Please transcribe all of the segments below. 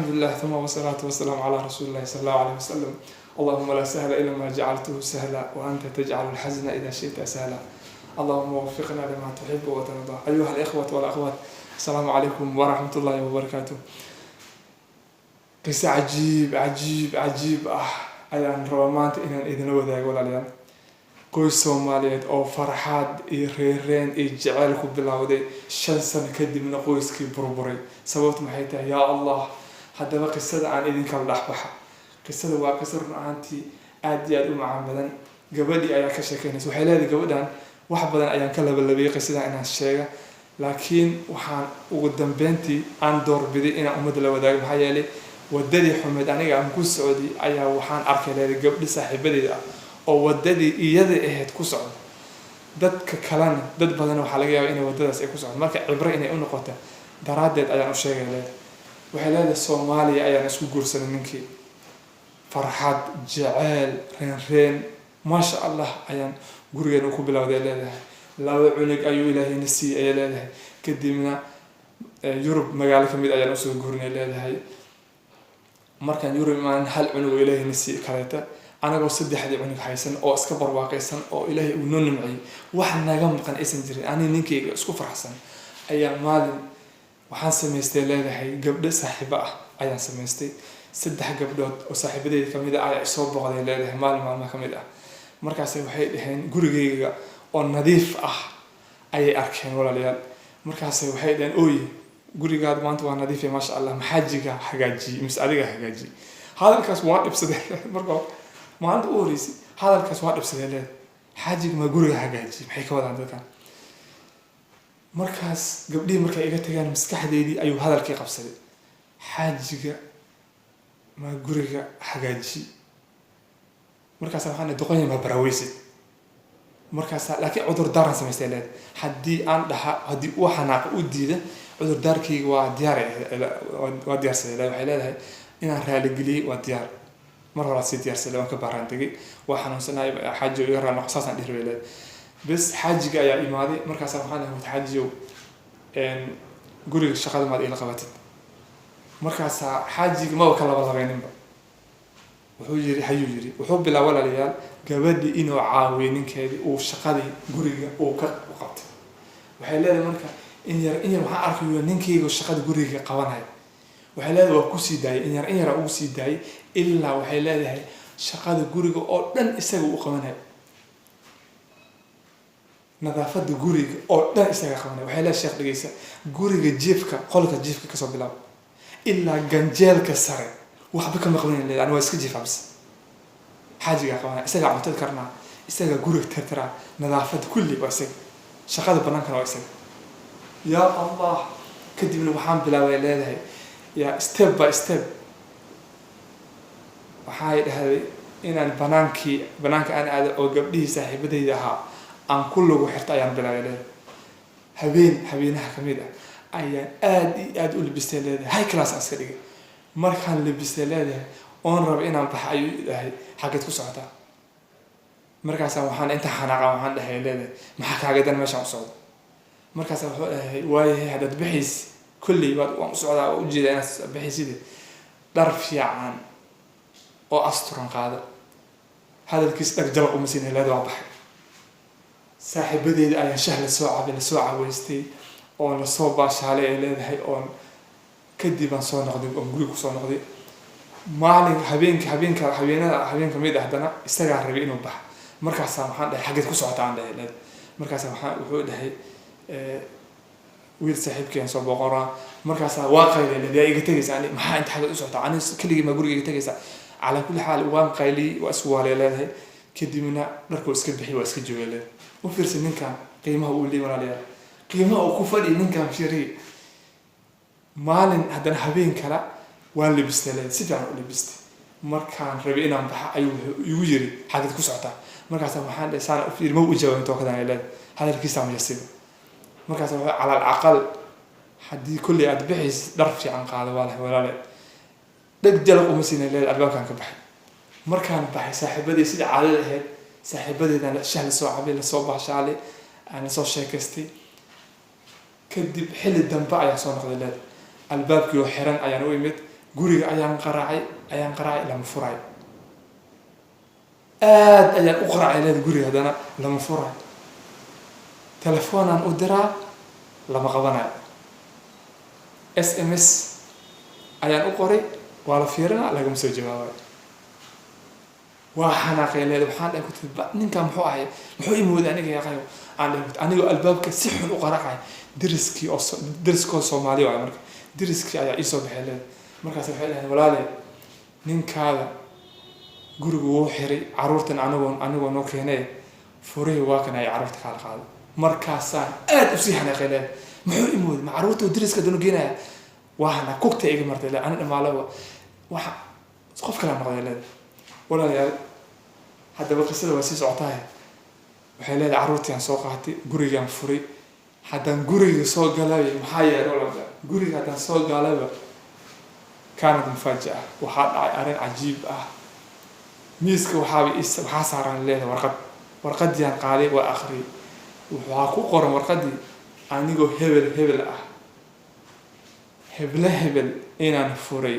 لله ثم والصلاة والسلام على رسول الله صلى الله عليه وسلم. اللهم لا سهل إلا ما جعلته سهلا وأنت تجعل الحزن إذا شئت سهلا. اللهم وفقنا لما تحب وترضى. أيها الإخوة والأخوات، السلام عليكم ورحمة الله وبركاته. قصة عجيب ayaan rabaa maanta inaan idinla wadaago walaalayaal. Qoys Soomaaliyeed oo farxad iyo reereen iyo jacayl ku bilowday 5 sano kadibna qoyskii burburay. Sababtu maxay tahay? Ya Allah, haddaba qisada aan idin kala dhaxbaxa. Qisada waa qisar ahaantii aad iyo aad u macaan badan. Gabadhii ayaa ka sheekeynaysa. Waxay leedahay gabadhan wax badan ayaan ka labalabay qisada inaan sheega, laakiin waxaan ugu dambeyntii aan doorbiday inaan ummadda la wadaago. Maxaa yeelay wadadii xumeed aniga aan ku socday ayaa waxaan arkay leedahay gabdhi saaxiibadeeda oo wadadii iyada ahayd ku socda. dadka kalena dad badan waxaa laga yaabaa inay wadadaas ay ku socdaan, marka cibro inay u noqoto daraadeed ayaan u sheegay leedahay. waxay leedahay Soomaaliya ayaan isku guursanay ninkii, farxad jacayl reen maasha Allah ayaan gurigeena ku bilowday leedahay. 2 cunug ayuu Ilaahay na siiyay leedahay. kadibna Yurub magaalo kamid ayaan usoo guurnay leedahay. markaan Yurub maan hal cunug Ilaahay na siiyay kaleeta anagoo 3 cunug haysan oo iska barwaaqaysan oo Ilaahay uu noo nimciyay, wax naga maqan aysan jirin. ani ninkeyga isku faraxsan ayaa maalin waxaan samaystay leedahay gabdho saaxiibo ah ayaan samaystay. 3 gabdhood oo saaxiibadeeda kamid ah ayaa soo booqday leedahay maalmaha kamid ah. markaas waxay dhaheen gurigeyga oo nadiif ah ayay arkeen walaalayaal. markaas waxay dhaheen ooy gurigaad maanta waa nadiif ma sha Allah, maxaajiga hagaaji mis adiga hagaaji. hadalkaas waa dhibsaday markaa maanta u horeysay hadalkaas waa dhibsaday leedahay. xaajiga ma guriga hagaaji maxay ka wadaan dadkan? markaas gabdhii markay iga tagaan maskaxdeedii ayuu hadalkii qabsaday. xaajiga ma guriga hagaaji. markaas waxaan doqonay ma baraweysid. markaas laakiin cudur daaran samaystay leedahay. haddii uu xanaaq u diida cudur daarkayga waa diyaarsaday leedahay. waxay leedahay inaan raali geliyay waa diyaar. mar hore si diyaarsaday waan ka baaraan tagay, waa xanuunsanahay xaaji iga raali noqosaasan dhirway leedahay. bas xaajiga ayaa imaaday. markaas waxaan ahayd xaajiyow guriga shaqada maad ila qabatid. markaas xaajiga ma ka labayninba wuxuu bilaabay walaalayaal gabadhii inuu caawiyo ninkeedii uu shaqadii guriga uu ka qabtay. waxay leedahay marka in yar waxaan arkay ninkeyga shaqada guriga qabanaya. waxay leedahay waa ku sii daayay in yar ugu sii daayay ilaa waxay leedahay shaqada guriga oo dhan isaga u qabanaya. nadaafada guriga oo dhan isaga qabanaya. waxay leedahay sheekh dhageysa guriga jiifka qolka jiifka ka soo bilaab ilaa ganjeelka sare waxba kama qabanay leedahay. ani waa iska jiifaa bas. xaajiga qabanaya isaga cuntada karnaa, isaga guriga tirtiraa, nadaafada kulli waa isaga, shaqada banaanka waa isaga. ya Allah, kadibna waxaan bilaabay leedahay ya step by step waxay dhahay inaan banaanka aan aado oo gabdhihii saaxiibadeyda ahaa aan ku lugu xirta ayaan bilaabay leedahay. habeenaha kamid ah ayaan aad u labistay leedahay. high class aan iska dhigay. markaan labistay leedahay oon raba inaan baxa ayuu dhahay xageed ku socotaa. markaas waxaan inta xanaaqa waxaan dhahay leedahay maxaa kaaga dan meeshaan u socdo. markaas wuxuu dhahay waayahay haddaad bixiis kulli waan u socdaa oo ujeedaa inaad bixisid dhar fiican oo asturan qaada. hadalkiis dhag jalaq uma siinay leedahay waa baxay. saaxiibadeeda ayaan shaah la soo caweystay oo la soo baashaalay ay leedahay oon kadib aan soo noqday oo guriga kusoo noqday. maalin habeen kamid ah haddana isagaa rabay inuu baxa. markaas waxaan dhahay xageed ku socotaa aan dhahay leedahay. markaas wuxuu dhahay wiil saaxiibkeen soo boqoraa. markaas waa qaylay leedahay iga tagaysa ani maxaa inta xageed u socotaa ani keligii ma guriga iga tagaysa. calaa kulli xaal waan qaylay waa isku waalay leedahay. kadibna dharkuu iska bixi waa iska joogay leedahay. u fiirsan ninkan qiimaha uu leeyahay walaalayaal, qiimaha uu ku fadhiyo ninkan fiiriye. maalin haddana habeen kale waan labistay leedahay, si fiican u labistay. markaan rabay inaan baxa ayuu igu yiri xageed ku socotaa. markaas waxaan dhahay saan u fiir ma u jawaabin tookadan leedahay. hadalkiisa ma yasiin. markaas wuxuu calal aqal haddii kulli aad bixis dhar fiican qaado walaalayaal dhag jalaq uma siinay leedahay. albaabkan ka baxay. markaan baxay saaxiibadii sida caadada ahayd saaxiibadeedaan shaah la soo cabay la soo baashaalay aan soo sheekaystay. kadib xilli dambe ayaan soo noqday leedahay. albaabkii oo xiran ayaan u imid. guriga ayaan qaraacay lama furay aad ayaan u qaraacay leed guriga haddana lama furay telefoonaan u diraa lama qabanayo SMS ayaan u qoray waa la fiirinaa lagama soo jawaabayo waa xanaaqay leed waxaan dhahay kutib ninkan muxuu ahay muxuu imooday aniga yaqayo aan dhahay anigoo albaabka si xun u qaracay deriskoo Soomaali waa marka deriskii ayaa isoo baxay leed markaas waxay dhahay walaale ninkaada gurigu wuu xiray caruurtan anigoo noo keenay furihii waa kan ay caruurta kala qaado markaasaan aad u sii xanaaqay leed muxuu imooday ma caruurta deriska dano geenaya waana kugta iga martay leed aniga maalaba waxa qof kale noqday leed walaalayaal haddaba qisada waa sii socotaa waxay leedahay caruurtii aan soo qaatay gurigaan furay haddaan guriga soo galay maxaa yeelay walaalayaal guriga haddaan soo galayba kaanad mufaaja'a waxaa dhacay arrin cajiib ah miiska waxaa saaran leedahay warqadii aan qaaday waa akhriyay waxaa ku qoran warqadii anigoo hebel ah hebel inaan furay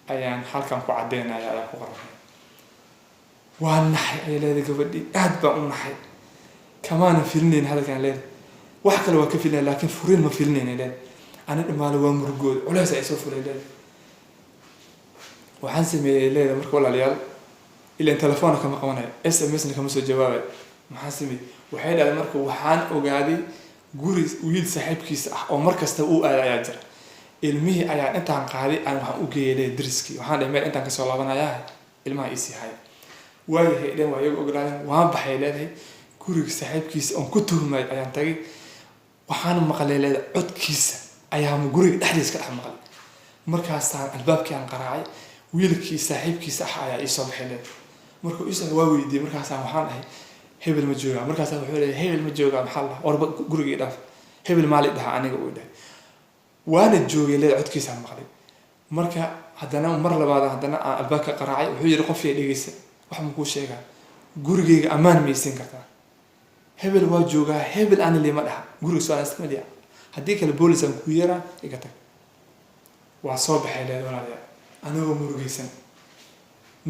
ayaan halkan ku cadeynaya ayaa ku qoran waa naxay ay leedahay gabadhii aad baan u naxay kamaana filinayn hadalkan leedahay wax kale waa ka filinay laakiin furin ma filinayn leedahay ana dhamaale waa murugood culays ay soo fulay leedahay waxaan sameeyay leedahay marka walaalayaal ilaan telefoonka kama qabanayo SMS-na kama soo jawaabay maxaan sameeyay waxay dhahay marka waxaan ogaaday guri wiil saaxiibkiisa ah oo markasta uu aad ayaa jira ilmihii ayaan intaan qaaday aan waxaan u geeyay deriskii waxaan dhahay meel intaan ka soo laabanayaa ilmaha ii sii hay waayahay dhan waa iyaga ogolaadeen waan baxay leedahay guriga saaxiibkiisa oon ku tuhmay ayaan tagay waxaan maqlay leedahay codkiisa ayaan guriga dhexdiisa ka dhex maqlay markaasaan albaabkii aan qaraacay wiilkii saaxiibkiisa ah ayaa ii soo baxay leedahay markuu ii soo waa weydiiyey markaasaan waxaan dhahay hebel ma joogaa markaasaan wuxuu leeyahay hebel ma joogaa maxaa la warba gurigii dhaaf hebel maali dhaha aniga uu dhahay waana joogay leedahay codkiisaan maqlay marka haddana mar labaad haddana aan albaabka qaraacay wuxuu yidhi qofkii dhegeysa wax ma kuu sheegaa gurigeyga ammaan maysiin kartaa hebel waa joogaa hebel ana lima dhaha guriga soo anastamadiya haddii kale boolis aan ku yeeraa iga tag waa soo baxay leedahay walaalayaal anigoo murugaysan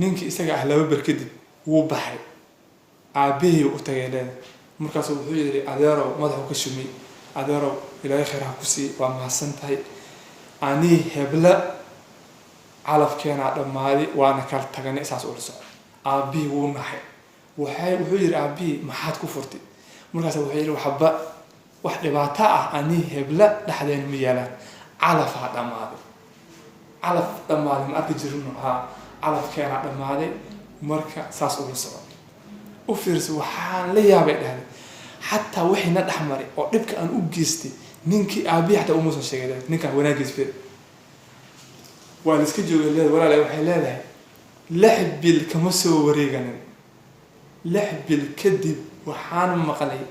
ninkii isaga ah laba bar kadib wuu baxay aabihii u tagay leedahay markaasuu wuxuu yidhi adeerow madaxu ka shumay adeerow ilaahay khayr ha ku sii waa mahadsan tahay anii hebla calafkeenaa dhammaaday waana kala taganay saas ula soco aabihii wuu naxay wuxuu yidhi aabihii maxaad ku furtay markaas wuxuu yidhi waxba wax dhibaato ah anii hebla dhexdeena ma yaalaan calafaa dhammaaday calaf dhammaaday ma arki jirino haa calafkeenaa dhammaaday marka saas ula soco u fiirsa waxaan la yaabay dhahday xataa wixii na dhex maray oo dhibka aan u geystay ninkii aabihii xataa uma soo sheegay ninkaan wanaagiis fir waa la iska joogay leedahay walaalahay waxay leedahay 6 bil kama soo wareeganin 6 bil kadib waxaan maqlay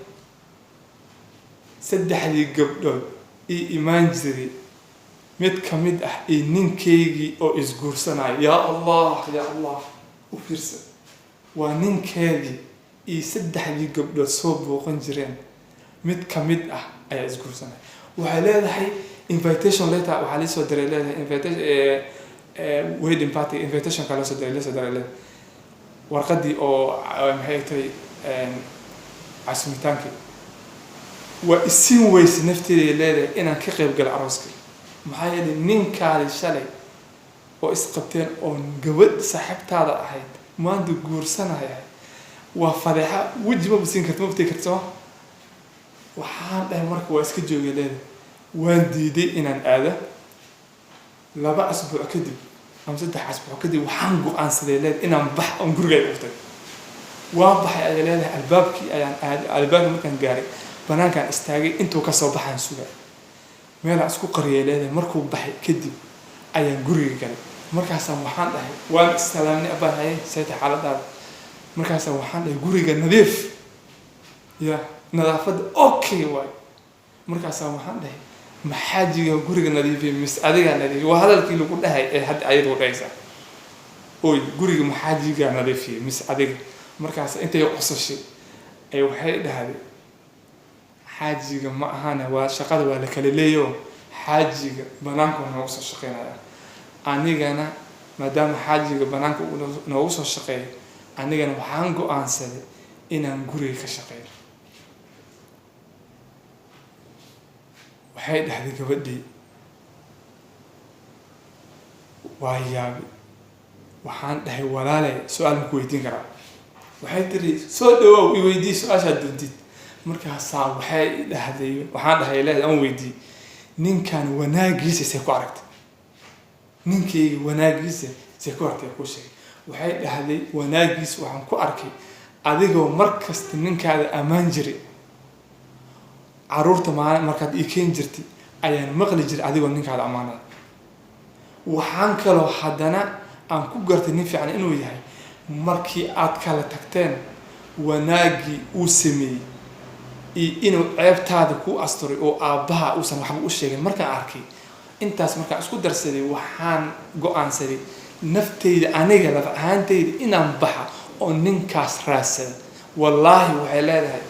saddexdii gabdhood ii imaan jiray mid ka mid ah ee ninkeygii oo isguursanayo yaa allah u fiirsa waa ninkeedii iyo saddexdii gabdhood soo booqan jireen mid ka mid ah ayaa isguursanaya waxay leedahay invitation letter waxaa la soo diray leedahay invitation wedding party invitation kala soo diray warqadii oo maxay tahay casmitaankii waa isin weyse nafteeda leedahay inaan ka qayb galo arooska maxaa yeelay ninkaadi shalay oo isqabteen oo gabadh saaxiibtaada ahayd maanta guursanaya waa fadeexa weji ma bisiin karto ma btii karto waxaan dhahay marka waa iska joogay leedahay waan diiday inaan aado 2 asbuuc kadib ama 3 asbuuc kadib waxaan go'aansaday leedahay inaan bax aan gurigayga u tago waan baxay ayay leedahay albaabkii ayaan aaday albaabka markaan gaaray banaankaan istaagay intuu ka soo baxaan sugay meelaan isku qariyay leedahay markuu baxay kadib ayaan guriga galay markaasaan waxaan dhahay waan islaamnay abaan hayay sayta xaaladaada markaasaan waxaan dhahay guriga nadiif ya nadaafadda okay waay markaasaan waxaan dhahay maxaajiga guriga nadiifiyay mis adiga nadiifiyay waa hadalkii lagu dhahay ee hadda ayadu dhaysa oy guriga maxaajiga nadiifiyay mis adiga markaas intay qosashay ay waxay dhahday xaajiga ma ahana waa shaqada waa la kala leeyo xaajiga banaanka waa soo shaqeynaya anigana maadaama xaajiga banaanka noogu soo shaqeeyo anigana waxaan go-aansaday inaan guriga ka shaqeeyo. waxay dhahday gabadhii waa yaabi. waxaan dhahay walaalay su-aal ma ku weydiin karaa? waxay tiri soo dhawaaw i weydii su-aashaad doontid. markaasaa waxay dhahday waxaan dhahay leed aan weydii ninkan wanaagiisa see ku aragtay? ninkayga wanaagiisa see ku aragtay ku sheegay. waxay dhahday wanaagiisa waxaan ku arkay adigoo markasta ninkaada ammaan jiray. caruurta maalin markaad ii keen jirtay ayaan maqli jiray adigoo ninkaada ammaanaya. waxaan kaloo haddana aan ku gartay nin fiican inuu yahay markii aad kala tagteen wanaagii uu sameeyey iyo inuu ceebtaada ku asturay oo aabbaha uusan waxba u sheegin. markaan arkay intaas markaan isku darsaday waxaan go-aansaday naftayda aniga laf ahaantayda inaan baxa oo ninkaas raadsada. wallaahi waxay leedahay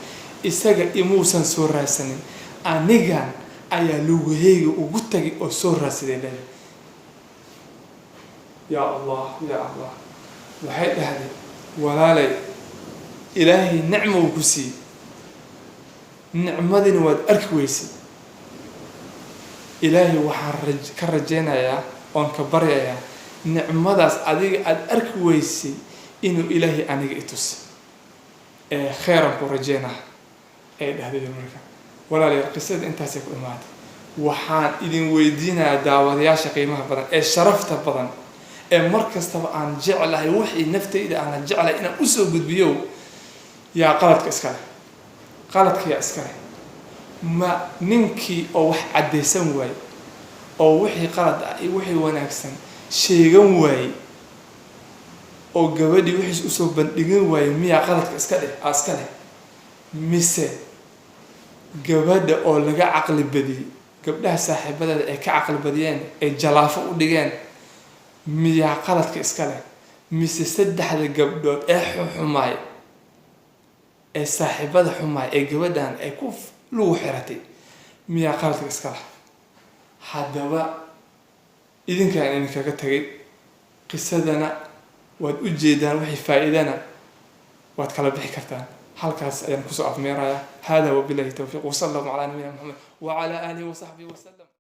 isaga imuusan soo raadsanin anigan ayaa lugahayga ugu tagay oo soo raadsaday leedahay. yaa allah yaa allah. waxay dhahday walaalay ilaahay nicmo uu ku siiyey nicmadina waad arki weysay. ilaahay waxaan ka rajaynayaa oon ka baryayaa nicmadaas adiga aada arki weysay inuu ilaahay aniga i tusi ee kheyran ku rajaynaa ay dhahday. marka walaalayaal qisada intaasay ku imaatay. waxaan idin weydiinayaa daawadayaasha qiimaha badan ee sharafta badan ee mar kastaba aan jeclahay wixii naftayda aan jeclahay inaan usoo gudbiyo yaa qaladka iska leh. qaladka yaa iska leh ma ninkii oo wax caddaysan waaye oo wixii qalad ah iyo wixii wanaagsan sheegan waaye oo gabadhii wixiis usoo bandhigin waaye miyaa qaladka iska leh mise gabadha oo laga caqli badiyey gabdhaha saaxiibadeeda ay ka caqli badiyeen ay jalaafo u dhigeen miyaa qaladka iska leh mise saddexda gabdhood ee xumaay ee saaxiibada xumaay ee gabadhan ay ku lugu xiratay miyaa qaladka iska leh? haddaba idinkaan idinkaga tagay qisadana waad u jeedaan wixii faa-iidana waad kala bixi kartaan. halkaas ayaan kusoo afmeerayaa. hada wabillahi tawfiiq wasala allahu calaa nabiyina maxamed wacalaa aalihi wasaxbihi wasalam.